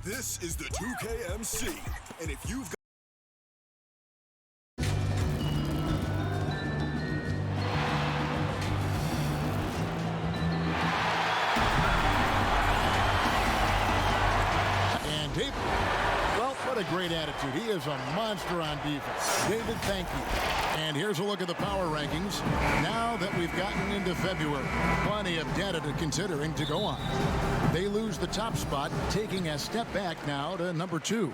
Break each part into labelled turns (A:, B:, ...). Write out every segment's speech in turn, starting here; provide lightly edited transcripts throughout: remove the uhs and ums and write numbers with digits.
A: This is the 2KMC, and if you've got
B: and David, well, what a great attitude. He is a monster on defense. David, thank you. And here's a look at the power rankings now that we've gotten into February. Plenty of data to considering to go on. They lose the top spot, taking a step back now to number 2.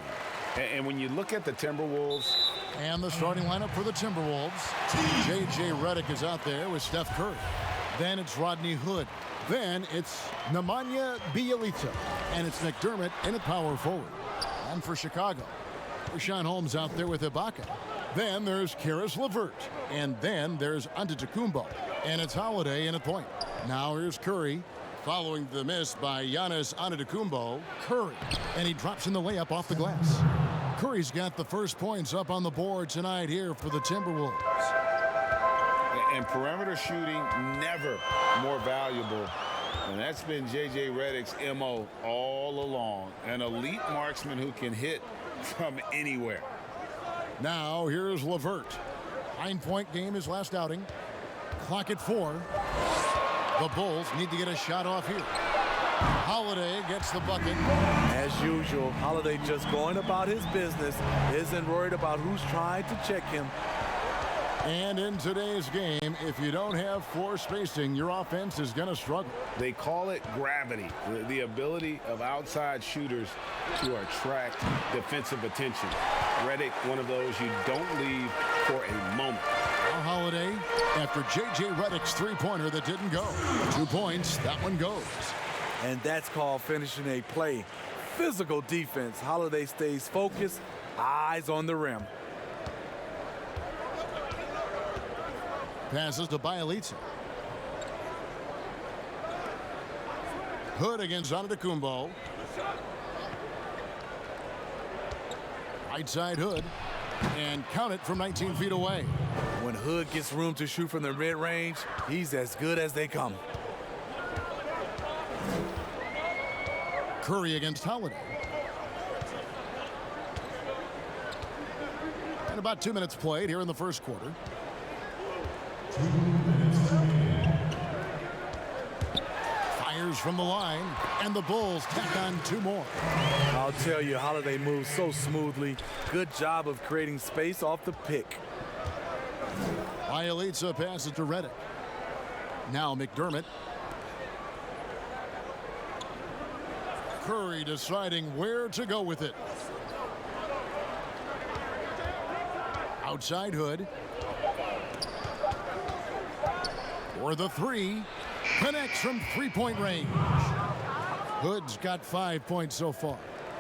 C: And when you look at the Timberwolves.
B: And the starting lineup for the Timberwolves. J.J. Redick is out there with Steph Curry. Then it's Rodney Hood. Then it's Nemanja Bjelica. And it's McDermott in at power forward. And for Chicago, Rashawn Holmes out there with Ibaka. Then there's Karis LeVert. And then there's Antetokounmpo. And it's Holiday in at point. Now here's Curry. Following the miss by Giannis Antetokounmpo, Curry. And he drops in the layup off the glass. Curry's got the first points up on the board tonight here for the Timberwolves.
C: And perimeter shooting never more valuable. And that's been J.J. Redick's M.O. all along. An elite marksman who can hit from anywhere.
B: Now here's LeVert. 9-point game his last outing. Clock at 4. The Bulls need to get a shot off here. Holiday gets the bucket.
D: As usual, Holiday just going about his business. Isn't worried about who's trying to check him.
B: And in today's game, if you don't have floor spacing, your offense is going to struggle.
C: They call it gravity, the ability of outside shooters to attract defensive attention. Redick, one of those you don't leave for a moment.
B: Now Holiday, after J.J. Redick's three-pointer that didn't go. 2 points, that one goes.
D: And that's called finishing a play. Physical defense. Holiday stays focused, eyes on the rim.
B: Passes to Bjelica. Hood against Antetokounmpo. Right side Hood. And count it from 19 feet away.
D: When Hood gets room to shoot from the mid-range, he's as good as they come.
B: Curry against Holiday. And about 2 minutes played here in the first quarter. Fires from the line, and the Bulls tack on 2 more.
D: I'll tell you, Holiday moves so smoothly. Good job of creating space off the pick.
B: Bjelica passes to Redick. Now McDermott. Curry deciding where to go with it. Outside Hood. For the 3. Connects from 3-point range. Hood's got 5 points so far.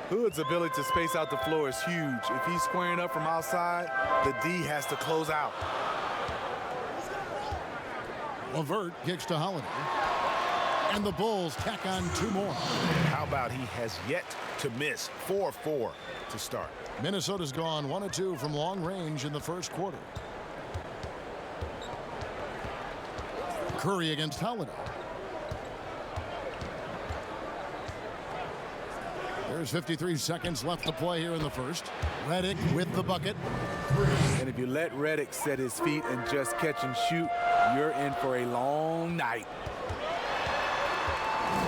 D: Hood's ability to space out the floor is huge. If he's squaring up from outside, the D has to close out.
B: LeVert kicks to Holiday. And the Bulls tack on 2 more.
C: How about he has yet to miss 4-4 to start.
B: Minnesota's gone 1 of 2 from long range in the first quarter. Curry against Holiday. There's 53 seconds left to play here in the first. Redick with the bucket.
D: And if you let Redick set his feet and just catch and shoot, you're in for a long night.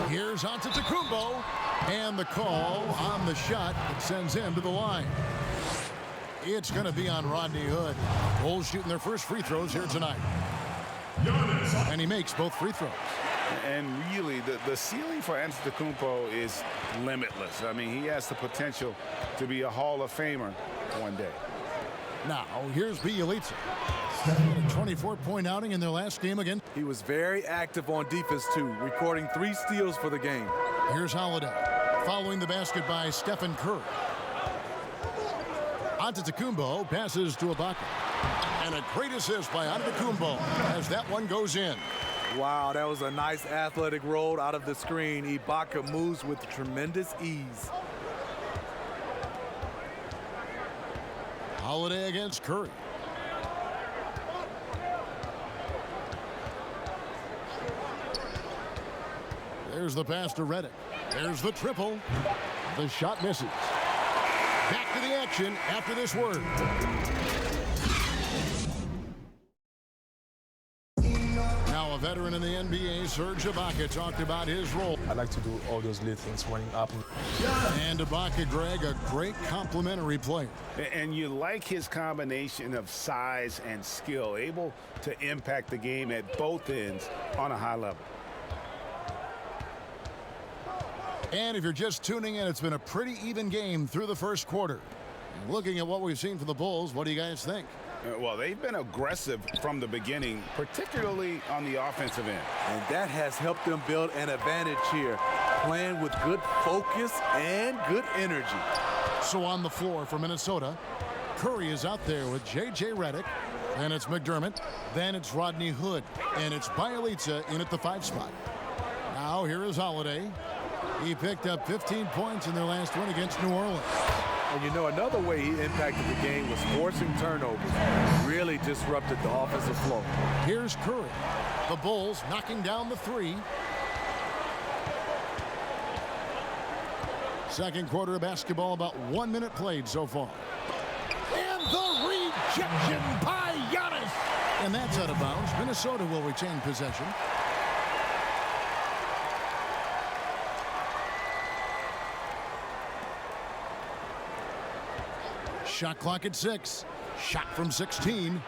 B: Here's Antetokounmpo, and the call on the shot that sends him to the line. It's going to be on Rodney Hood. Bulls shooting their first free throws here tonight. And he makes both free throws.
C: And really, the ceiling for Antetokounmpo is limitless. I mean, he has the potential to be a Hall of Famer one day.
B: Now, here's Bjelica. A 24-point outing in their last game again.
D: He was very active on defense, too, recording 3 steals for the game.
B: Here's Holiday. Following the basket by Stephen Curry. Antetokounmpo passes to Ibaka. And a great assist by Antetokounmpo as that one goes in.
D: Wow, that was a nice athletic roll out of the screen. Ibaka moves with tremendous ease.
B: Holiday against Curry. There's the pass to Redick. There's the triple. The shot misses. Back to the action after this word. Now a veteran in the NBA, Serge Ibaka, talked about his role.
E: I like to do all those little things running up.
B: And Ibaka, Greg, a great complementary player.
C: And you like his combination of size and skill, able to impact the game at both ends on a high level.
B: And if you're just tuning in, it's been a pretty even game through the first quarter. And looking at what we've seen from the Bulls, what do you guys think?
C: Well, they've been aggressive from the beginning, particularly on the offensive end.
D: And that has helped them build an advantage here, playing with good focus and good energy.
B: So on the floor for Minnesota, Curry is out there with J.J. Redick. Then it's McDermott. Then it's Rodney Hood. And it's Bjelica in at the 5 spot. Now here is Holiday. He picked up 15 points in their last win against New Orleans.
D: And you know, another way he impacted the game was forcing turnovers. Really disrupted the offensive flow.
B: Here's Curry. The Bulls knocking down the 3. Second quarter of basketball, about 1 minute played so far. And the rejection by Giannis. And that's out of bounds. Minnesota will retain possession. Shot clock at 6. Shot from 16.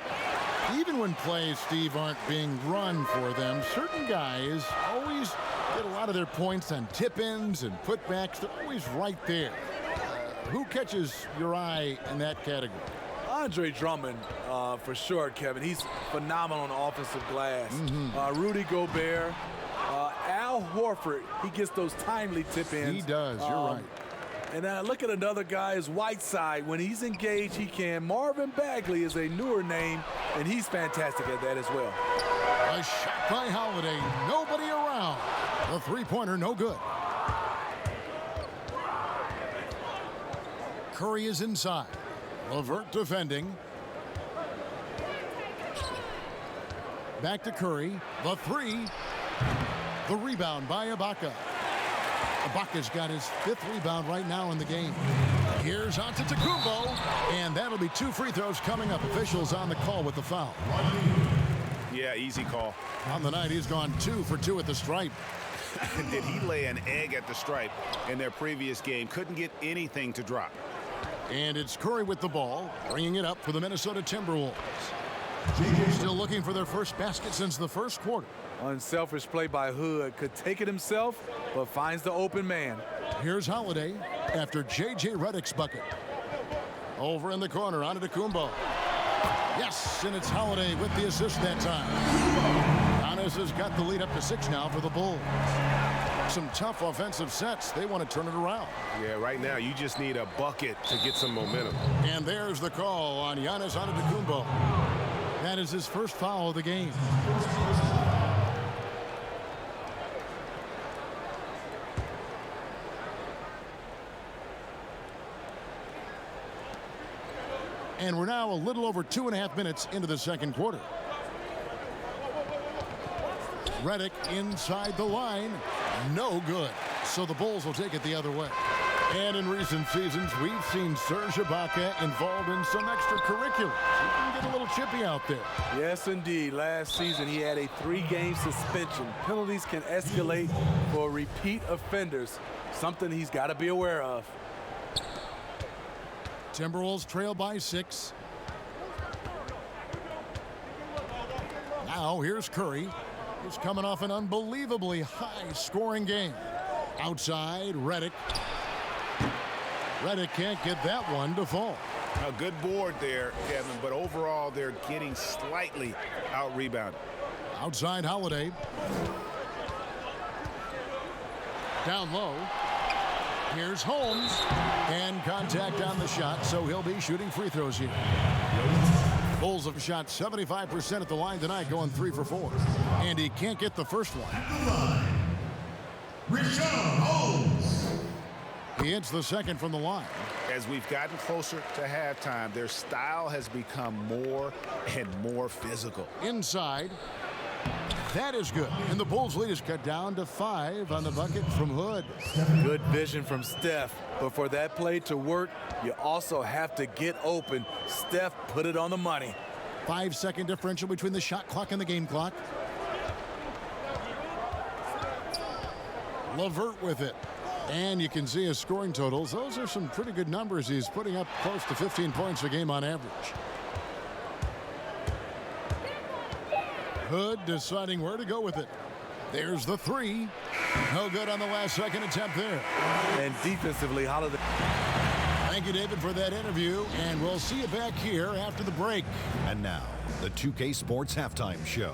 B: Even when plays, Steve, aren't being run for them, certain guys always get a lot of their points on tip-ins and putbacks. They're always right there. Who catches your eye in that category?
D: Andre Drummond, for sure, Kevin. He's phenomenal on the offensive glass. Rudy Gobert, Al Horford, he gets those timely tip-ins.
B: He does, you're right.
D: And look at another guy is Whiteside. When he's engaged, he can. Marvin Bagley is a newer name, and he's fantastic at that as well.
B: A shot by Holiday. Nobody around. The three-pointer, no good. Curry is inside. LeVert defending. Back to Curry. The 3. The rebound by Ibaka. Ibaka's got his 5th rebound right now in the game. Here's Antetokounmpo, and that'll be 2 free throws coming up. Officials on the call with the foul.
C: Yeah, easy call.
B: On the night, he's gone 2 for 2 at the stripe.
C: Did he lay an egg at the stripe in their previous game? Couldn't get anything to drop.
B: And it's Curry with the ball, bringing it up for the Minnesota Timberwolves. Still looking for their first basket since the first quarter.
D: Unselfish play by Hood. Could take it himself, but finds the open man.
B: Here's Holiday after J.J. Redick's bucket. Over in the corner, Antetokounmpo. Yes, and it's Holiday with the assist that time. Giannis has got the lead up to 6 now for the Bulls. Some tough offensive sets. They want to turn it around.
F: Yeah, right now you just need a bucket to get some momentum.
B: And there's the call on Giannis Antetokounmpo. That is his first foul of the game. And we're now a little over 2.5 minutes into the second quarter. Redick inside the line. No good. So the Bulls will take it the other way. And in recent seasons, we've seen Serge Ibaka involved in some extracurriculars. He can get a little chippy out there.
D: Yes, indeed. Last season, he had a 3-game suspension. Penalties can escalate for repeat offenders, something he's got to be aware of.
B: Timberwolves trail by 6. Now here's Curry. He's coming off an unbelievably high-scoring game. Outside, Redick. Redick can't get that one to fall.
C: A good board there, Kevin, but overall they're getting slightly out-rebounded.
B: Outside, Holiday. Down low. Here's Holmes. And contact on the shot, so he'll be shooting free throws here. Bulls have shot 75% at the line tonight, going 3 for 4. And he can't get the first one. He hits the second from the line.
C: As we've gotten closer to halftime, their style has become more and more physical.
B: Inside. That is good. And the Bulls' lead is cut down to 5 on the bucket from Hood.
D: Good vision from Steph. But for that play to work, you also have to get open. Steph put it on the money.
B: 5-second differential between the shot clock and the game clock. LeVert with it. And you can see his scoring totals. Those are some pretty good numbers. He's putting up close to 15 points a game on average. Hood deciding where to go with it. There's the three. No good on the last second attempt there.
D: And defensively, Holiday.
B: Thank you, David, for that interview. And we'll see you back here after the break.
G: And now, the 2K Sports Halftime Show.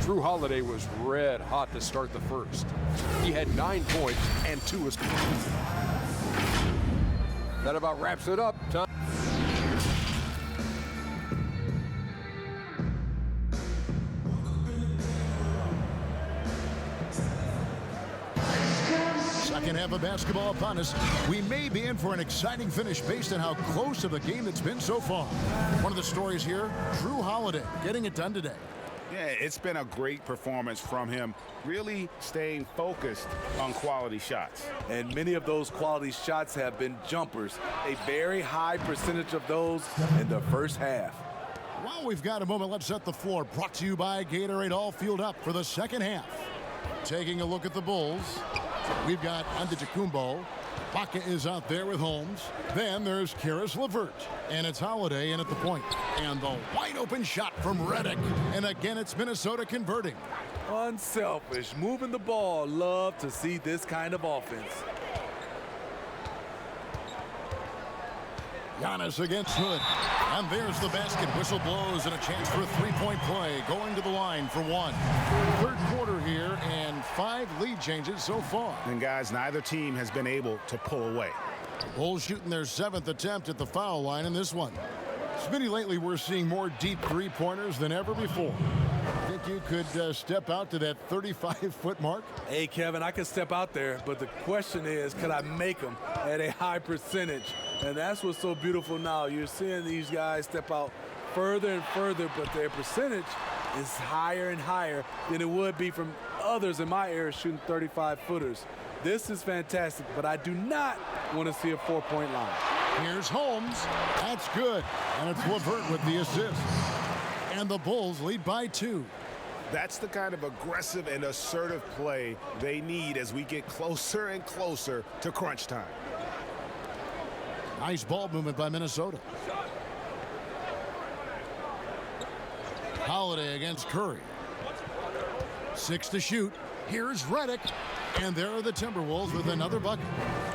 H: Drew Holiday was red hot to start the first. He had 9 points and 2 assists. That about wraps it up.
B: Second half of basketball upon us. We may be in for an exciting finish based on how close of a game it's been so far. One of the stories here, Drew Holiday getting it done today.
C: Yeah, it's been a great performance from him, really staying focused on quality shots.
D: And many of those quality shots have been jumpers. A very high percentage of those in the first half.
B: While we've got a moment, let's set the floor. Brought to you by Gatorade, all fueled up for the second half. Taking a look at the Bulls, we've got Antetokounmpo. Baca is out there with Holmes. Then there's Karis LeVert. And it's Holiday in at the point. And the wide open shot from Redick. And again, it's Minnesota converting.
D: Unselfish, moving the ball. Love to see this kind of offense.
B: Giannis against Hood. And there's the basket. Whistle blows and a chance for a three-point play. Going to the line for one. Third quarter here and 5 lead changes so far.
C: And guys, neither team has been able to pull away.
B: Bulls shooting their 7th attempt at the foul line in this one. Smitty, lately we're seeing more deep three-pointers than ever before. Think you could step out to that 35-foot mark?
D: Hey, Kevin, I could step out there, but the question is, could I make them at a high percentage? And that's what's so beautiful now. You're seeing these guys step out further and further, but their percentage is higher and higher than it would be from others in my era shooting 35-footers. This is fantastic, but I do not want to see a 4-point line.
B: Here's Holmes. That's good. And it's LeVert with the assist. And the Bulls lead by 2.
F: That's the kind of aggressive and assertive play they need as we get closer and closer to crunch time.
B: Nice ball movement by Minnesota. Holiday against Curry. 6 to shoot. Here's Redick. And there are the Timberwolves with another bucket.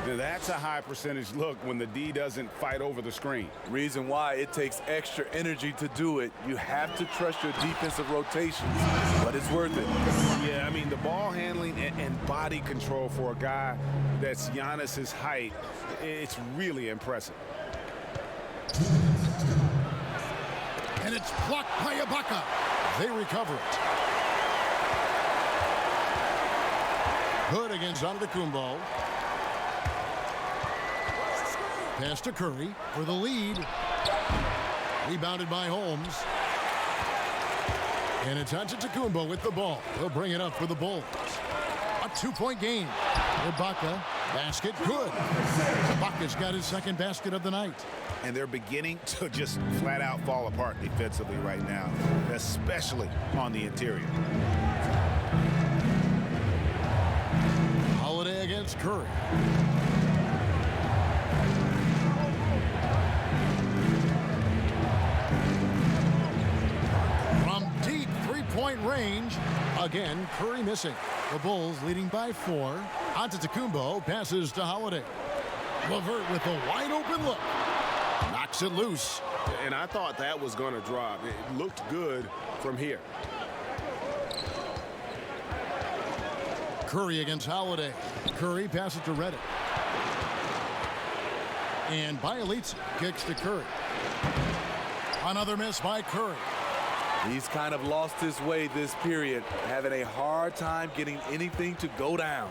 C: That's a high percentage look when the D doesn't fight over the screen.
D: Reason why it takes extra energy to do it. You have to trust your defensive rotations, but it's worth it.
C: Yeah, I mean, the ball handling and body control for a guy that's Giannis's height, it's really impressive.
B: And it's blocked by Ibaka. They recover it. Hood against Antetokounmpo. Pass to Curry for the lead. Rebounded by Holmes. And it's Antetokounmpo with the ball. He'll bring it up for the Bulls. A 2-point game. Ibaka, basket, good. Ibaka's got his second basket of the night.
C: And they're beginning to just flat out fall apart defensively right now, especially on the interior.
B: Holiday against Curry. From deep three-point range, again, Curry missing. The Bulls leading by 4. Antetokounmpo passes to Holiday. LeVert with a wide-open look. Knocks it loose.
F: And I thought that was going to drop. It looked good from here.
B: Curry against Holiday. Curry passes to Redick. And Bielitsa kicks to Curry. Another miss by Curry.
D: He's kind of lost his way this period, having a hard time getting anything to go down.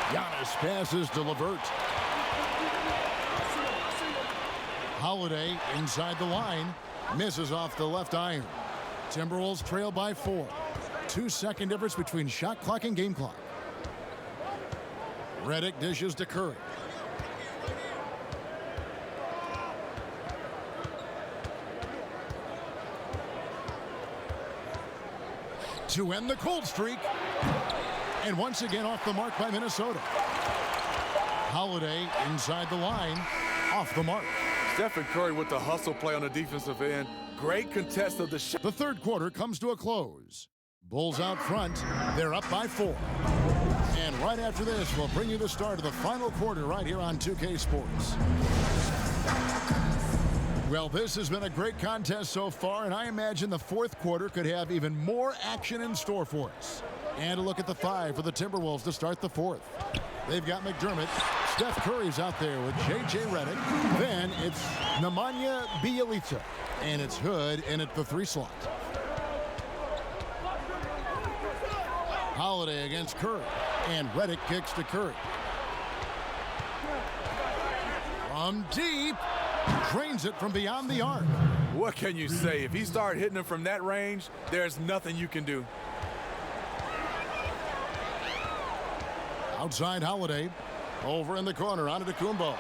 B: Giannis passes to LeVert. Holiday inside the line. Misses off the left iron. Timberwolves trail by 4. 2-second difference between shot clock and game clock. Redick dishes to Curry. To end the cold streak. And once again off the mark by Minnesota. Holiday inside the line, off the mark.
D: Stephen Curry with the hustle play on the defensive end. Great contest of the shot.
B: The third quarter comes to a close. Bulls out front. They're up by 4. And right after this, we'll bring you the start of the final quarter right here on 2K Sports. Well, this has been a great contest so far, and I imagine the fourth quarter could have even more action in store for us. And a look at the 5 for the Timberwolves to start the fourth. They've got McDermott. Steph Curry's out there with J.J. Redick. Then it's Nemanja Bjelica. And it's Hood in at the 3 slot. Holiday against Curry. And Redick kicks to Curry. From deep. Drains it from beyond the arc.
D: What can you say? If he started hitting them from that range, there's nothing you can do.
B: Outside Holiday. Over in the corner, Antetokounmpo.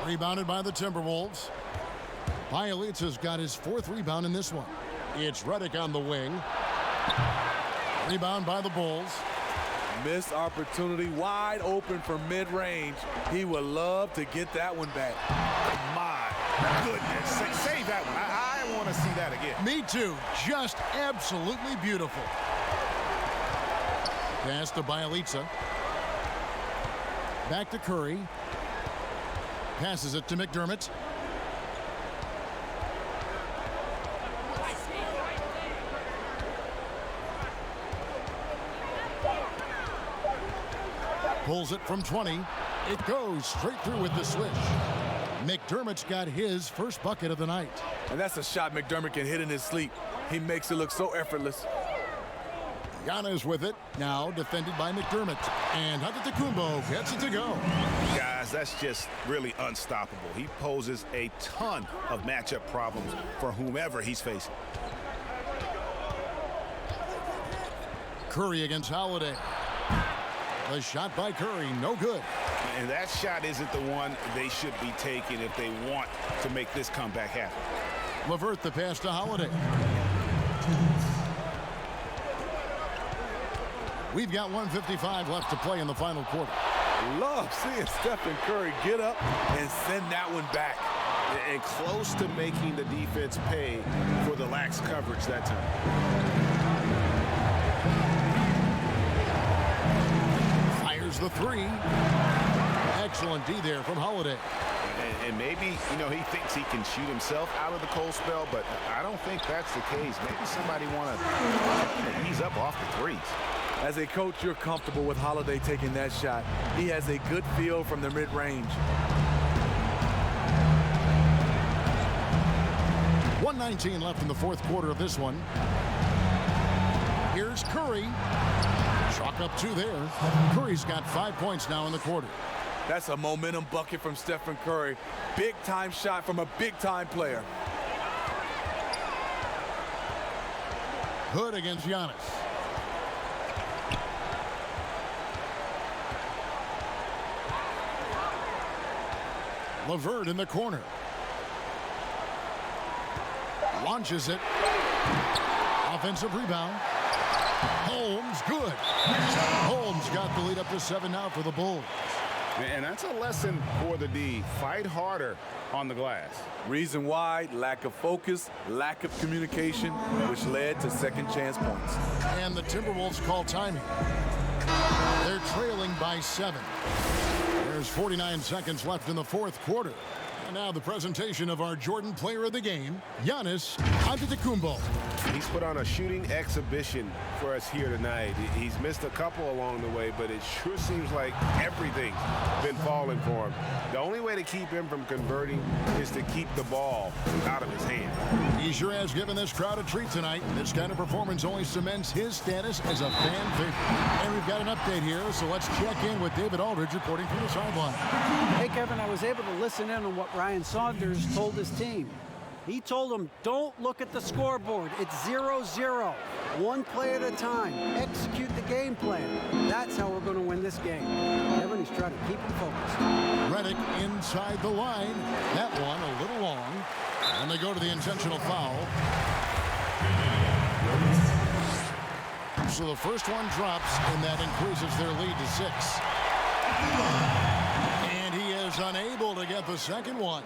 B: Rebounded by the Timberwolves. Bjelica's got his 4th rebound in this one. It's Redick on the wing. Rebound by the Bulls.
D: Missed opportunity, wide open from mid-range. He would love to get that one back.
F: My goodness. Save that one. I want to see that again.
B: Me too. Just absolutely beautiful. Pass to Bjelica. Back to Curry. Passes it to McDermott. Pulls it from 20. It goes straight through with the swish. McDermott's got his first bucket of the night.
D: And that's a shot McDermott can hit in his sleep. He makes it look so effortless.
B: Giannis with it, now defended by McDermott. And Antetokounmpo gets it to go.
F: Guys, that's just really unstoppable. He poses a ton of matchup problems for whomever he's facing.
B: Curry against Holiday. The shot by Curry, no good.
F: And that shot isn't the one they should be taking if they want to make this comeback happen.
B: LeVert the pass to Holiday. We've got 1:55 left to play in the final quarter.
D: Love seeing Stephen Curry get up and send that one back.
F: And close to making the defense pay for the lax coverage that time.
B: Fires the 3. Excellent D there from Holiday.
F: And maybe, he thinks he can shoot himself out of the cold spell, but I don't think that's the case. Maybe somebody want to ease up off the threes.
D: As a coach, you're comfortable with Holiday taking that shot. He has a good feel from the mid-range.
B: 1:19 left in the fourth quarter of this one. Here's Curry. Chalk up 2 there. Curry's got 5 points now in the quarter.
D: That's a momentum bucket from Stephen Curry. Big-time shot from a big-time player.
B: Hood against Giannis. LeVert in the corner. Launches it. Offensive rebound. Holmes, good. Holmes got the lead up to 7 now for the Bulls.
F: And that's a lesson for the D. Fight harder on the glass.
D: Reason why, lack of focus, lack of communication, which led to second chance points.
B: And the Timberwolves call timing. They're trailing by 7. There's 49 seconds left in the fourth quarter. And now the presentation of our Jordan Player of the Game, Giannis Antetokounmpo.
F: He's put on a shooting exhibition for us here tonight. He's missed a couple along the way, but it sure seems like everything's been falling for him. The only way to keep him from converting is to keep the ball out of his hand.
B: He sure has given this crowd a treat tonight. This kind of performance only cements his status as a fan favorite. And we've got an update here, so let's check in with David Aldridge reporting from the sideline.
I: Hey, Kevin, I was able to listen in on what Ryan Saunders told his team. He told them, don't look at the scoreboard. It's 0-0. One play at a time. Execute the game plan. That's how we're going to win this game. Kevin, he's trying to keep him focused.
B: Redick inside the line. That one a little long. And they go to the intentional foul. So the first one drops, and that increases their lead to 6. And he is unable to get the second one.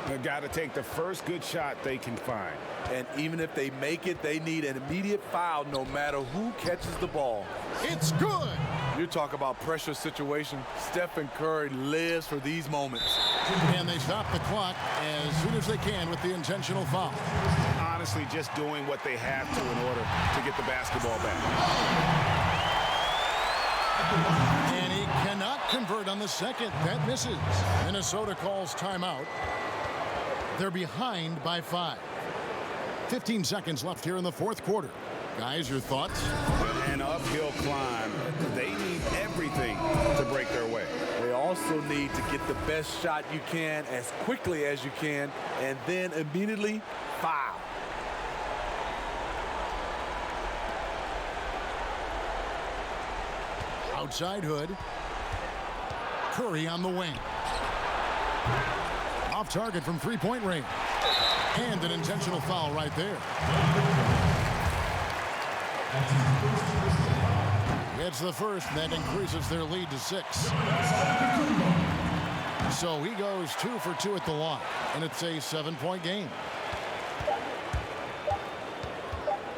F: They've got to take the first good shot they can find.
D: And even if they make it, they need an immediate foul no matter who catches the ball.
B: It's good.
D: You talk about pressure situation. Stephen Curry lives for these moments.
B: And they stop the clock as soon as they can with the intentional foul.
F: Honestly, just doing what they have to in order to get the basketball back.
B: And he cannot convert on the second. That misses. Minnesota calls timeout. They're behind by 5. 15 seconds left here in the fourth quarter. Guys, your thoughts?
F: An uphill climb. They need everything to break their way.
D: They also need to get the best shot you can as quickly as you can and then immediately foul.
B: Outside Hood. Curry on the wing. Off target from three-point range. And an intentional foul right there. It's the first, that increases their lead to 6. So he goes 2 for 2 at the line, and it's a 7-point game.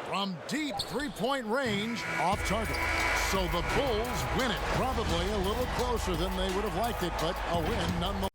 B: From deep three-point range, off target. So the Bulls win it. Probably a little closer than they would have liked it, but a win nonetheless.